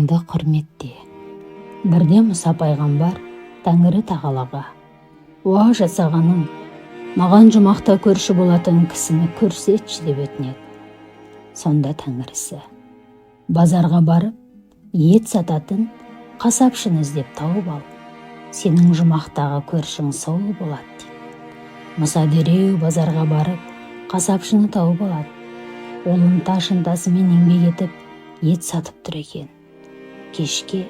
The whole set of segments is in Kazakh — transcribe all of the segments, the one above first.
Құрметте, бірде Мұса пайғамбар Тәңірі тағалаға: «Уа жасағаным, маған жұмақта көрші болатын кісіні көрсетші» деп өтінеді. Сонда Тәңірісі: «Базарға барып, ет сататын қасапшыны іздеп тауып ал, сенің жұмақтағы көршің сол болады» дейді. Мұса дереу базарға барып, қасапшыны тауып алады. Ол ынта-шынтасымен еңбек етіп, ет сатып тұр екен. Кешке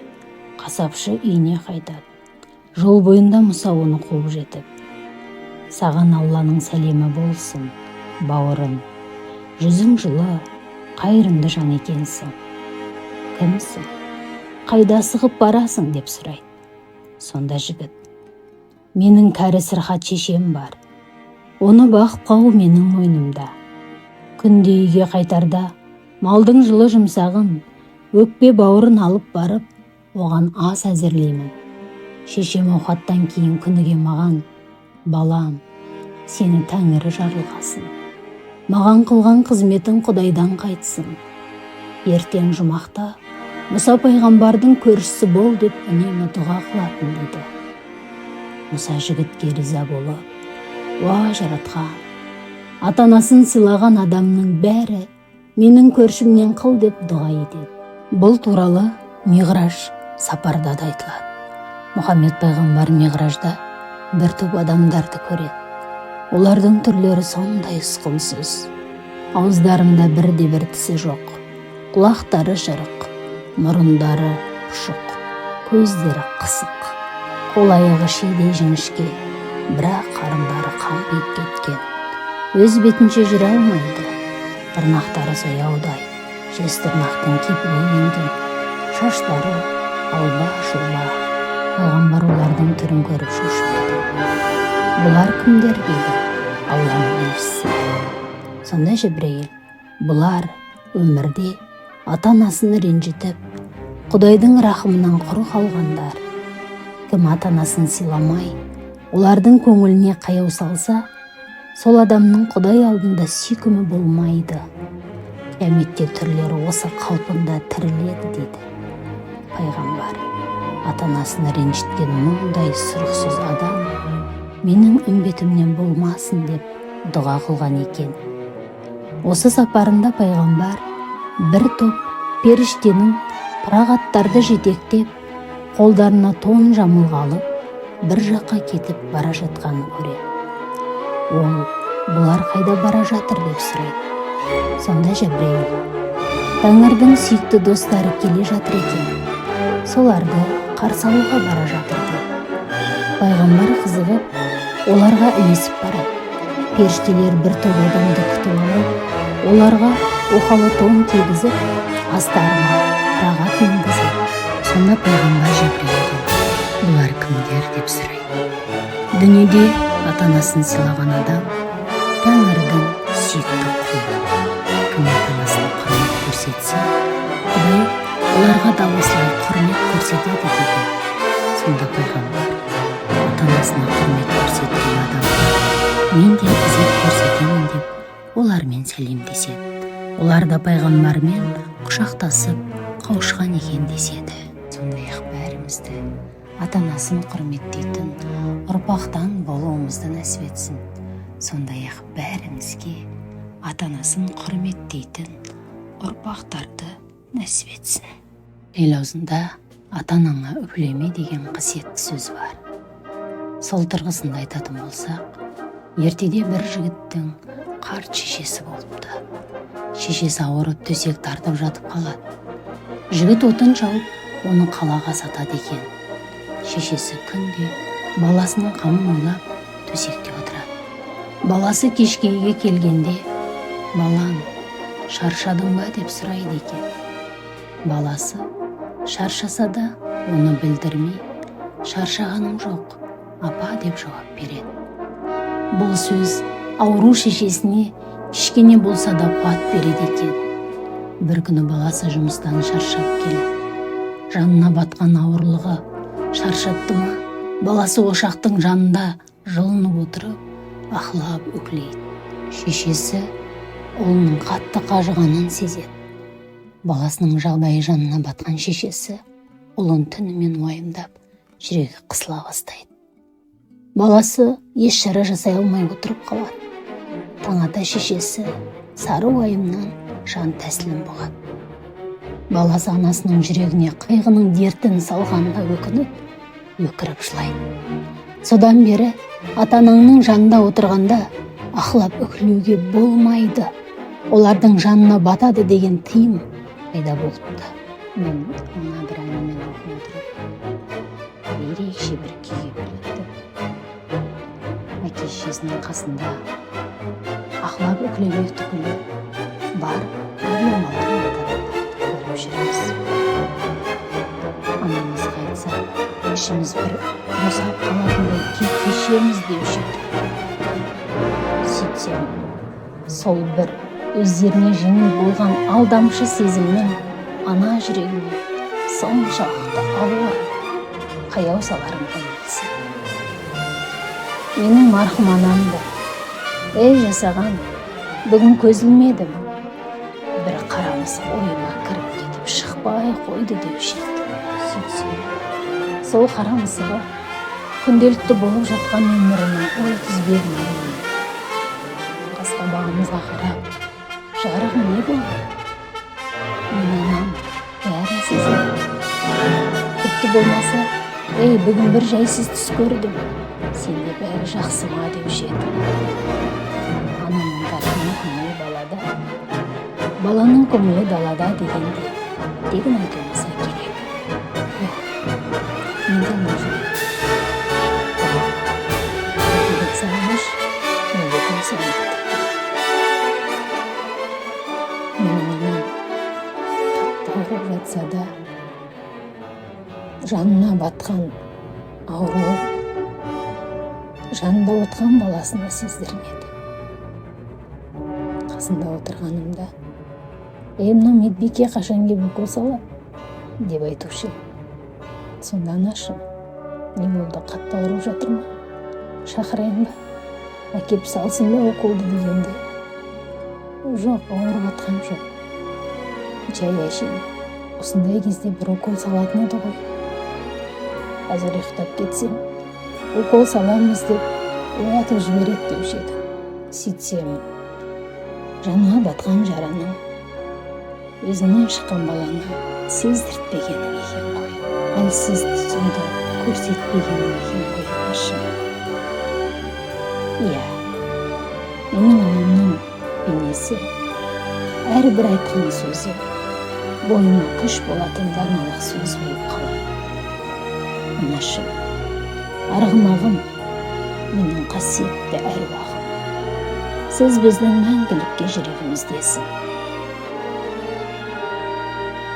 қасапшы үйіне қайтады. Жол бойында Мұса оны қуып жетіп: «Саған Алланың сәлемі болсын, бауырым. Жүзің жылы, қайырымды жан екенсің. Кімсің? Қайда асығып барасың?» деп сұрайды. Сонда жігіт: «Менің кәрі сырқат шешем бар. Оны бағып қағу менің мойнымда. Күнде үйге қайтарда малдың жылы жұмсағын, өкпе бауырын алып барып, оған ас әзірлеймін. Шешем ауқаттан кейін күніге маған: балам, сені Тәңірі жарылғасын. Маған қылған қызметің Құдайдан қайтсын. Ертең жұмақта Мұса пайғамбардың көршісі бол» деп үнемі дұға қылатын дейді. Мұса жігітке риза болып: «Уа жаратқан, ата-анасын сыйлаған адамның бәрі менің көршімнен қыл» деп дұға етеді. Бұл туралы Миғраж сапарда да айтылады. Мұхаммед пайғамбар Миғражда бір топ адамдарды көреді. Олардың түрлері сондай ұсқынсыз. Ауыздарында бірде-бір тісі жоқ, құлақтары жырық, мұрындары пұшық, көздері қысық, қол-аяғы шидей жіңішке, бірақ қарындары қампиып кеткен. Өз бетінше жүре алмайды. Тырнақтары сояудай, жез тырнақтың кепілінген, шаштары алба-жұлба. Пайғамбар олардың түрін көріп шошып еді. «Бұлар кімдер?» дейді. «Алланың елшісі». Сонда Жібірейіл: «Бұлар өмірде ата-анасын ренжітіп, Құдайдың рахымынан құр қалғандар. Кім ата-анасын сыйламай, олардың көңіліне қаяу салса, сол адамның Құдай алдында сүйкімі болмайды. Қияметте түрлері осы қалпында тіріледі» дейді. Пайғамбар: «Ата-анасын ренжіткен мұндай сұрықсыз адам менің үмбетімнен болмасын» деп дұға қылған екен. Осы сапарында пайғамбар бір топ періштенің пырақ аттарды жетектеп, қолдарына тон жамылғалы бір жаққа кетіп бара жатқанын көреді. Ол: «Бұлар қайда бара жатыр?» деп сұрайды. Сонда Жібірейіл: «Тәңірдің сүйікті достары келе жатыр екен. Соларды қарсы алуға бара жатыр» дейді. Пайғамбар қызығып, оларға ілесіп барады. Періштелер бір топ адамды күтіп алып, оларға оқалы тон кигізіп, астарына пырақ киінгізеді. Сонда пайғамбар Жібірейілден: «Бұлар кімдер?» деп сұрайды. Дүниеде ата-анасын сыйлаған адам Тәңірдің сүйікті құлы. Кім ата-анасын құрмет көрсетсе, Құдай оларға да осылай құрмет көрсетеді дейді. Сонда пайғамбар: «Ата-анасына құрмет көрсеткен адамға мен де ізет көрсетемін» деп олармен сәлемдеседі. Олар да пайғамбармен құшақтасып қауышқан екен деседі. Сондай-ақ бәрімізді ата-анасын құрметтейтін ұрпақтан болуымызды нәсіп етсін. Сондай-ақ бәрімізге ата-анасын құрметтейтін ұрпақтарды нәсіп етсін. Ел аузында ата-анаңа үпілеме деген қасиетті сөз бар. Сол тұрғысында айтатын болсақ, ертеде бір жігіттің қарт шешесі болыпты. Шешесі ауырып төсек тартып жатып қалады. Жігіт отын жауып, оны қалаға сатады екен. Шешесі күнде баласының қамын ойлап төсекте отырады. Баласы кешке үйге келгенде: «Балам, шаршадың ба?» деп сұрайды екен. Баласы шаршаса да оны білдірмей: «Шаршағаным жоқ, апа» деп жауап береді. Бұл сөз ауру шешесіне кішкене болса да қуат береді екен. Бір күні баласы жұмыстан шаршап келеді. Жанына батқан ауырлығы шаршатты ма, баласы ошақтың жанында жылынып отырып, ахлап үклейді. Шешесі ұлының қатты қажығанын сезеді. Баласының жағдайы жанына батқан шешесі ұлын түнімен уайымдап, жүрегі қысыла бастайды. Баласы еш шара жасай алмай отырып қалады. Таң ата шешесі сары уайымнан жан тәсілім болады. Баласы анасының жүрегіне қайғының дертін салғанына өкініп, өкіріп жылайды. Содан бері ата-анаңның жанында отырғанда ақылап үкілуге болмайды, олардың жанына батады деген тыйым пайда болыпты. Мен ана бір әңгімені оқып отырып, ерекше бір күйге бөлінді. Әке шешесінің қасында ақылап үкілемек түгілі бар проблемаларын көріп жүрміз. Анамыз қайтса, ішіміз бір босап қалатындай кешеміз деуші еді. Сөйтсем, сол бір өздеріне жеңіл болған алдамшы сезімнің ана жүрегіне соншалықты ауыр қаяу саларын білмейсің. Менің марқұм анамды, ей жасаған, бүгін көз ілмедім, бір қарамысы ойыма кіріп кетіп шықпай қойды деуші еді. Сөйтсем, сол қарамысыға күнделікті болып жатқан өмірінің ой тізбегін қас-қабағымызға қарап, жарығым не болды? Мен анам бәрін сезеді. Тіпті болмаса, ей, бүгін бір жайсыз түс көрдім, сенде бәрі жақсы ма деуші еді. Анамның бәрінің көңілі балада, баланың көңілі далада дегенде тегін айтылмаса керек. Менде не жоқ. Деген сағыныш менде күн сайын бітті. Менің анам қатты ауырып жатса да, жанына батқан ауру жанында отқан баласына сездірмеді. Қасында отырғанымда, мына медбике қашан келіп укол салады деп айтушы еді. Сонда анашым, не болды, қатты ауырып жатыр ма? Шақырайын ба? Әкеп салсын ба уколды дегенде, жоқ, ауырып жатқам жоқ. Жай әшейін, осындай кезде бір укол салатын еді ғой. Қазір ұйықтап кетсем, укол саламыз деп оятып жібереді деуші еді. Сөйтсем, жанға батқан жараның өзінен шыққан баланы сездіртпегенің екен ғой. Әлсіз түсімді көрсетпегенің екен ғой, анашым. Иә, менің анамның бейнесі, әрбір айтқан сөзі бойыма күш болатын даналық сөз болып қалады. Анашым, арғымағым, менің қасиетті әруағым, сіз біздің мәңгілікке жүрегіміздесің.